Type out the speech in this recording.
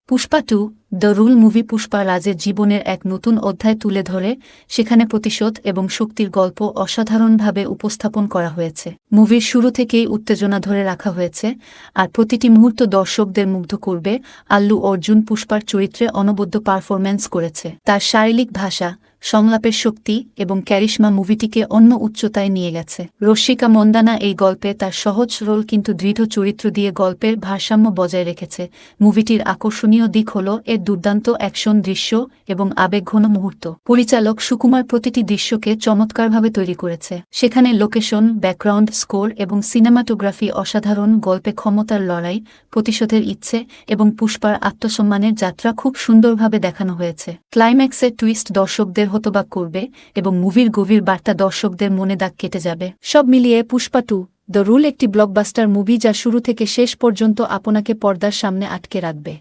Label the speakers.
Speaker 1: Pushpa to the rule movie Pushpa রাজের জীবনের এক নতুন অধ্যায় তুলে ধরে, সেখানে প্রতিশোধ এবং শক্তির গল্প অসাধারণভাবে উপস্থাপন করা হয়েছে। মুভির শুরু থেকেই উত্তেজনা ধরে রাখা হয়েছে, আর প্রতিটি মুহূর্ত দর্শকদের মুগ্ধ করবে। আল্লু অর্জুন পুষ্পার চরিত্রে অনবদ্য পারফরম্যান্স করেছে। তার শারীরিক ভাষা, সংলাপের শক্তি এবং ক্যারিশমা মুভিটিকে অন্য উচ্চতায় নিয়ে গেছে। রশ্মিকা মন্দানা এই গল্পে তার সহজ রোল কিন্তু দৃঢ় চরিত্র দিয়ে গল্পের ভারসাম্য বজায় রেখেছে। মুভিটির আকর্ষণীয় দিক হল এর দুর্দান্ত অ্যাকশন দৃশ্য এবং আবেগঘন মুহূর্ত। পরিচালক সুকুমার প্রতিটি দৃশ্যকে চমৎকারভাবে তৈরি করেছে। সেখানে লোকেশন, ব্যাকগ্রাউন্ড স্কোর এবং সিনেমাটোগ্রাফি অসাধারণ। গল্পে ক্ষমতার লড়াই, প্রতিশোধের ইচ্ছে এবং পুষ্পার আত্মসম্মানের যাত্রা খুব সুন্দরভাবে দেখানো হয়েছে। ক্লাইম্যাক্সের টুইস্ট দর্শকদের হতবাক করবে এবং মুভির গভীর বার্তা দর্শকদের মনে দাগ কেটে যাবে। সব মিলিয়ে পুষ্পা টু দ্য রুল একটি ব্লকবাস্টার মুভি যা শুরু থেকে শেষ পর্যন্ত আপনাকে পর্দার সামনে আটকে রাখবে।